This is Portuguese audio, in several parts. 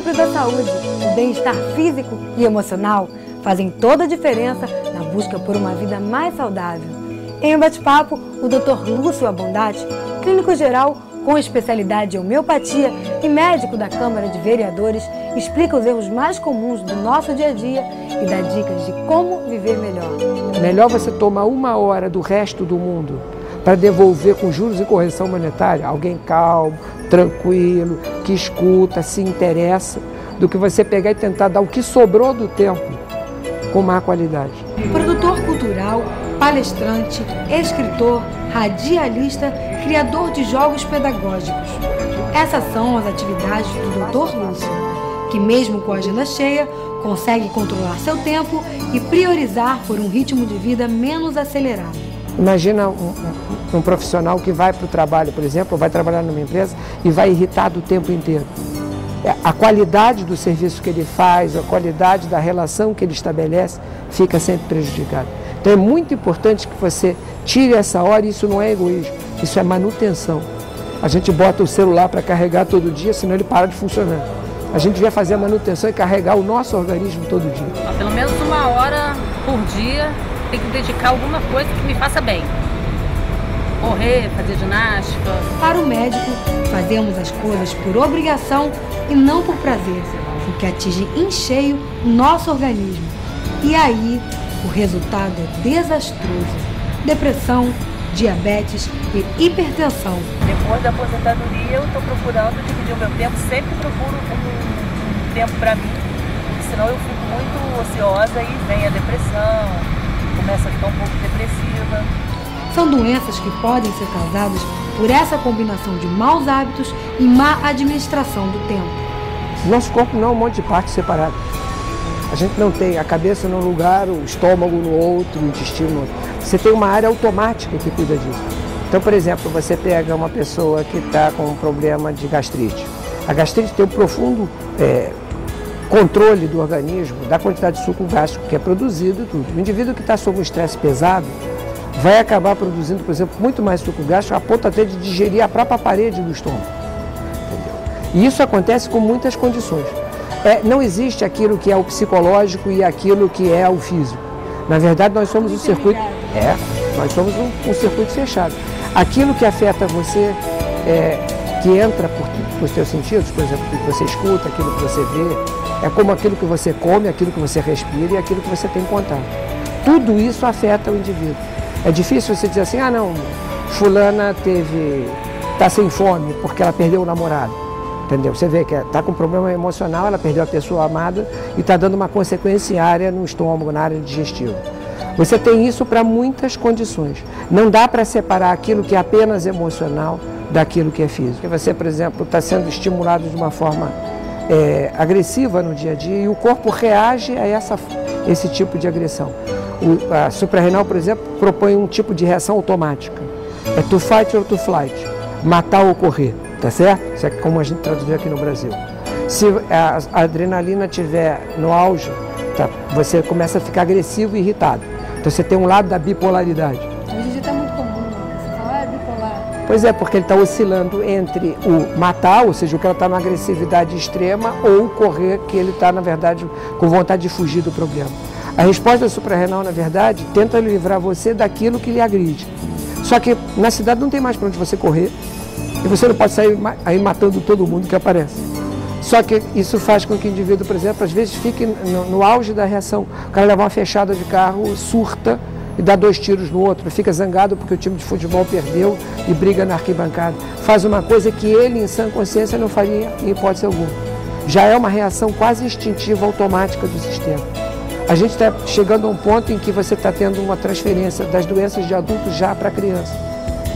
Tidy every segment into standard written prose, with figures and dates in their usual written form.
equilíbrio da saúde, o bem-estar físico e emocional fazem toda a diferença na busca por uma vida mais saudável. Em um bate-papo, o Dr. Lúcio Abondati, clínico geral com especialidade em homeopatia e médico da Câmara de Vereadores, explica os erros mais comuns do nosso dia a dia e dá dicas de como viver melhor. Melhor você tomar 1 hora do resto do mundo para devolver com juros e correção monetária alguém calmo, tranquilo, que escuta, se interessa, do que você pegar e tentar dar o que sobrou do tempo com má qualidade. Produtor cultural, palestrante, escritor, radialista, criador de jogos pedagógicos. Essas são as atividades do Dr. Lúcio, que mesmo com a agenda cheia, consegue controlar seu tempo e priorizar por um ritmo de vida menos acelerado. Imagina um profissional que vai para o trabalho, por exemplo, ou vai trabalhar numa empresa e vai irritado o tempo inteiro. A qualidade do serviço que ele faz, a qualidade da relação que ele estabelece, fica sempre prejudicada. Então é muito importante que você tire essa hora, e isso não é egoísmo, isso é manutenção. A gente bota o celular para carregar todo dia, senão ele para de funcionar. A gente devia fazer a manutenção e carregar o nosso organismo todo dia. Pelo menos 1 hora por dia tem que dedicar a alguma coisa que me faça bem. Correr, fazer ginástica. Para o médico, fazemos as coisas por obrigação e não por prazer, o que atinge em cheio o nosso organismo. E aí, o resultado é desastroso. Depressão, diabetes e hipertensão. Depois da aposentadoria, eu estou procurando dividir o meu tempo, sempre procuro um tempo para mim, senão eu fico muito ociosa e vem a depressão, começa a ficar um pouco depressiva. São doenças que podem ser causadas por essa combinação de maus hábitos e má administração do tempo. Nosso corpo não é um monte de partes separadas. A gente não tem a cabeça num lugar, o estômago no outro, o intestino no outro. Você tem uma área automática que cuida disso. Então, por exemplo, você pega uma pessoa que está com um problema de gastrite. A gastrite tem um profundo controle do organismo, da quantidade de suco gástrico que é produzido e tudo. O indivíduo que está sob um estresse pesado vai acabar produzindo, por exemplo, muito mais suco gástrico, a ponto até de digerir a própria parede do estômago. Entendeu? E isso acontece com muitas condições. Não existe aquilo que é o psicológico e aquilo que é o físico. Na verdade, nós somos um circuito. Nós somos um circuito fechado. Aquilo que afeta você, que entra por seus sentidos, por exemplo, aquilo que você escuta, aquilo que você vê, é como aquilo que você come, aquilo que você respira e aquilo que você tem contato. Tudo isso afeta o indivíduo. É difícil você dizer assim, não, fulana está sem fome porque ela perdeu o namorado. Entendeu? Você vê que está com um problema emocional, ela perdeu a pessoa amada e está dando uma consequência área no estômago, na área digestiva. Você tem isso para muitas condições. Não dá para separar aquilo que é apenas emocional daquilo que é físico. Você, por exemplo, está sendo estimulado de uma forma agressiva no dia a dia e o corpo reage a esse tipo de agressão. A suprarrenal, por exemplo, propõe um tipo de reação automática. É to fight or to flight, matar ou correr. Tá certo? Isso é como a gente traduziu aqui no Brasil. Se a adrenalina estiver no auge, tá, você começa a ficar agressivo e irritado. Então você tem um lado da bipolaridade. Hoje em dia está muito comum, você fala, bipolar. Pois é, porque ele está oscilando entre o matar, ou seja, o que ela está numa agressividade extrema, ou o correr, que ele está, na verdade, com vontade de fugir do problema. A resposta suprarrenal, na verdade, tenta livrar você daquilo que lhe agride. Só que na cidade não tem mais para onde você correr. E você não pode sair aí matando todo mundo que aparece. Só que isso faz com que o indivíduo, por exemplo, às vezes fique no auge da reação. O cara leva uma fechada de carro, surta e dá 2 tiros no outro. Fica zangado porque o time de futebol perdeu e briga na arquibancada. Faz uma coisa que ele, em sã consciência, não faria em hipótese alguma. Já é uma reação quase instintiva, automática do sistema. A gente está chegando a um ponto em que você está tendo uma transferência das doenças de adultos já para criança.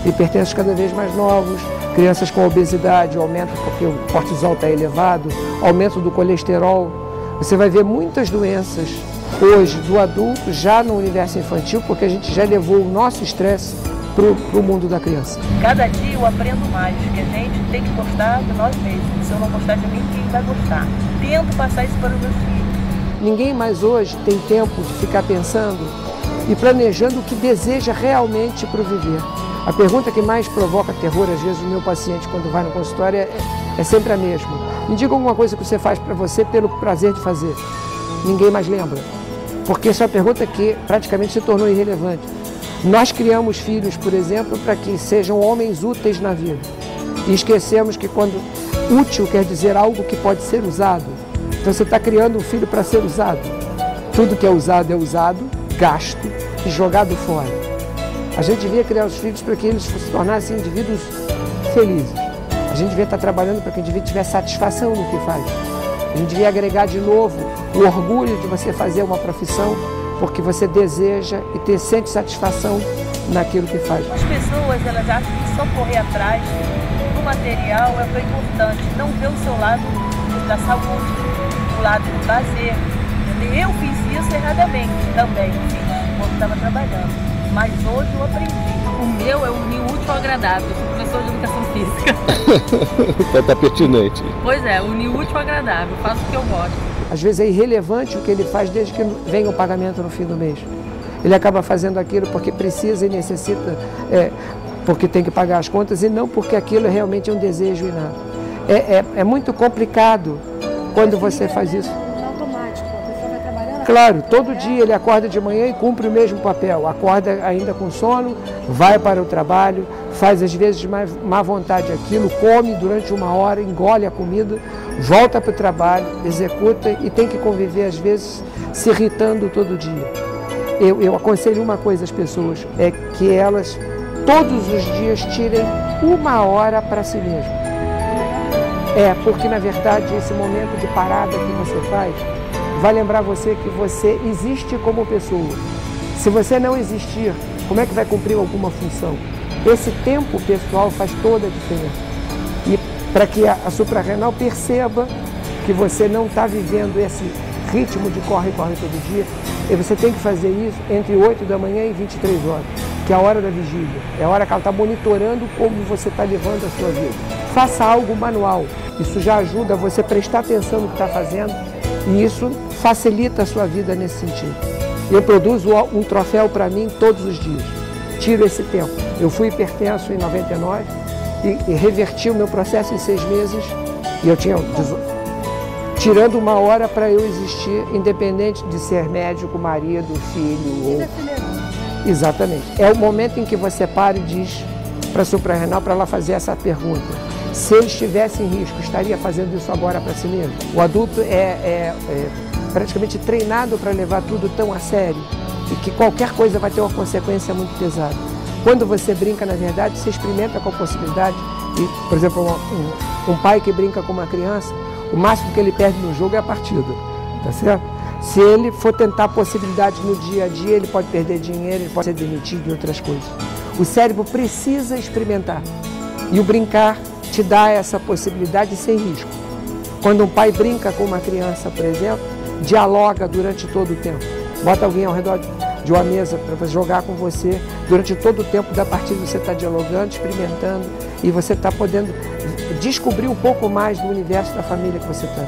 Hipertensos cada vez mais novos, crianças com obesidade, aumento porque o cortisol está elevado, aumento do colesterol. Você vai ver muitas doenças hoje do adulto já no universo infantil, porque a gente já levou o nosso estresse para o mundo da criança. Cada dia eu aprendo mais, que a gente tem que gostar de nós mesmos. Se eu não gostar de mim, quem vai gostar? Tento passar isso para os meus filhos. Ninguém mais hoje tem tempo de ficar pensando e planejando o que deseja realmente para o viver. A pergunta que mais provoca terror, às vezes, no meu paciente, quando vai no consultório, é sempre a mesma. Me diga alguma coisa que você faz para você pelo prazer de fazer. Ninguém mais lembra. Porque essa é uma pergunta que praticamente se tornou irrelevante. Nós criamos filhos, por exemplo, para que sejam homens úteis na vida. E esquecemos que quando útil quer dizer algo que pode ser usado. Então você está criando um filho para ser usado. Tudo que é usado, gasto e jogado fora. A gente devia criar os filhos para que eles se tornassem indivíduos felizes. A gente devia estar trabalhando para que o indivíduo tivesse satisfação no que faz. A gente devia agregar de novo o orgulho de você fazer uma profissão porque você deseja e sente satisfação naquilo que faz. As pessoas, elas acham que só correr atrás do material é o que é importante, não ver o seu lado da saúde, o lado do lazer. Eu fiz isso erradamente também, quando estava trabalhando. Mas hoje eu aprendi. O meu é unir o útil ao agradável. Eu sou professor de educação física. Tá pertinente. Pois é, unir o útil ao agradável. Eu faço o que eu gosto. Às vezes é irrelevante o que ele faz desde que venha o pagamento no fim do mês. Ele acaba fazendo aquilo porque precisa e necessita, porque tem que pagar as contas e não porque aquilo realmente é um desejo inato. É muito complicado quando você faz isso. Claro, todo dia ele acorda de manhã e cumpre o mesmo papel. Acorda ainda com sono, vai para o trabalho, faz às vezes de má vontade aquilo, come durante 1 hora, engole a comida, volta para o trabalho, executa e tem que conviver às vezes se irritando todo dia. Eu aconselho uma coisa às pessoas, é que elas todos os dias tirem 1 hora para si mesmo. Porque na verdade esse momento de parada que você faz vai lembrar você que você existe como pessoa. Se você não existir, como é que vai cumprir alguma função? Esse tempo pessoal faz toda a diferença. E para que a suprarrenal perceba que você não está vivendo esse ritmo de corre todo dia, você tem que fazer isso entre 8 da manhã e 23 horas, que é a hora da vigília. É a hora que ela está monitorando como você está levando a sua vida. Faça algo manual. Isso já ajuda você a prestar atenção no que está fazendo e isso facilita a sua vida nesse sentido. Eu produzo um troféu para mim todos os dias. Tiro esse tempo. Eu fui hipertenso em 99 e reverti o meu processo em 6 meses e eu tinha tirando 1 hora para eu existir, independente de ser médico, marido, filho ou... Exatamente. É o momento em que você para e diz para a suprarrenal para ela fazer essa pergunta. Se ele estivesse em risco, estaria fazendo isso agora para si mesmo? O adulto é praticamente treinado para levar tudo tão a sério e que qualquer coisa vai ter uma consequência muito pesada. Quando você brinca, na verdade, você experimenta com a possibilidade e, por exemplo, um pai que brinca com uma criança, o máximo que ele perde no jogo é a partida, tá certo? Se ele for tentar possibilidades no dia a dia, ele pode perder dinheiro, ele pode ser demitido e outras coisas. O cérebro precisa experimentar e o brincar te dá essa possibilidade sem risco. Quando um pai brinca com uma criança, por exemplo, dialoga durante todo o tempo. Bota alguém ao redor de uma mesa para jogar com você. Durante todo o tempo da partida você está dialogando, experimentando e você está podendo descobrir um pouco mais do universo da família que você está.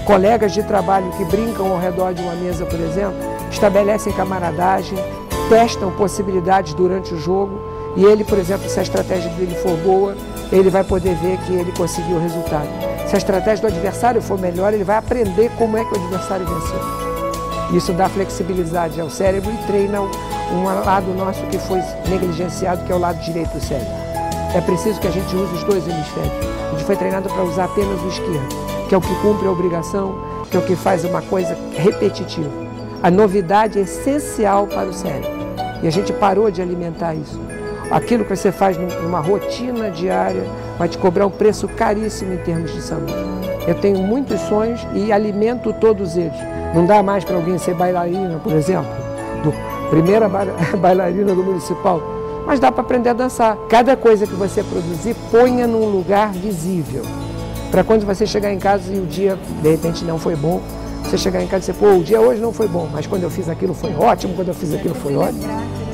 Colegas de trabalho que brincam ao redor de uma mesa, por exemplo, estabelecem camaradagem, testam possibilidades durante o jogo e ele, por exemplo, se a estratégia dele for boa, ele vai poder ver que ele conseguiu o resultado. Se a estratégia do adversário for melhor, ele vai aprender como é que o adversário venceu. Isso dá flexibilidade ao cérebro e treina um lado nosso que foi negligenciado, que é o lado direito do cérebro. É preciso que a gente use os 2 hemisférios. A gente foi treinado para usar apenas o esquerdo, que é o que cumpre a obrigação, que é o que faz uma coisa repetitiva. A novidade é essencial para o cérebro. E a gente parou de alimentar isso. Aquilo que você faz numa rotina diária vai te cobrar um preço caríssimo em termos de saúde. Eu tenho muitos sonhos e alimento todos eles. Não dá mais para alguém ser bailarina, por exemplo, primeira bailarina do municipal, mas dá para aprender a dançar. Cada coisa que você produzir, ponha num lugar visível. Para quando você chegar em casa e o dia, de repente, não foi bom, você chegar em casa e dizer, pô, o dia hoje não foi bom, mas quando eu fiz aquilo foi ótimo, quando eu fiz aquilo foi ótimo.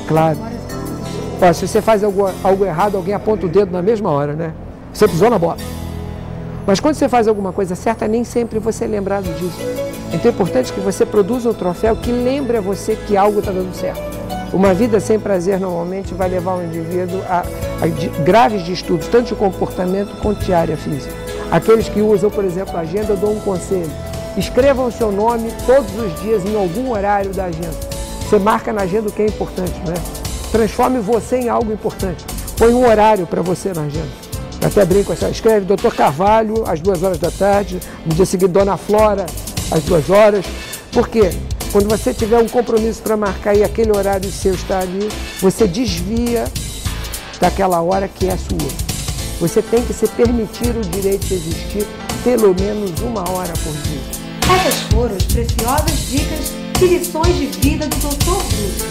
Claro. Ó, se você faz algo errado, alguém aponta o dedo na mesma hora, né? Você pisou na bola. Mas quando você faz alguma coisa certa, nem sempre você é lembrado disso. Então é importante que você produza um troféu que lembre a você que algo está dando certo. Uma vida sem prazer, normalmente, vai levar o indivíduo a graves distúrbios, tanto de comportamento quanto de área física. Aqueles que usam, por exemplo, a agenda, eu dou um conselho. Escrevam o seu nome todos os dias em algum horário da agenda. Você marca na agenda o que é importante, né? Transforme você em algo importante. Põe um horário para você na agenda. Eu até brinco, escreve Dr. Carvalho às 2 horas da tarde, no dia seguinte Dona Flora às 2 horas. Por quê? Quando você tiver um compromisso para marcar e aquele horário seu está ali, você desvia daquela hora que é sua. Você tem que se permitir o direito de existir pelo menos 1 hora por dia. Essas foram as preciosas dicas e lições de vida do Dr. Lúcio.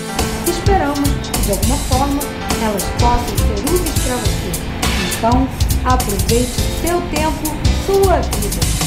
Esperamos que, de alguma forma, elas possam ser úteis para você. Então, aproveite o seu tempo, sua vida.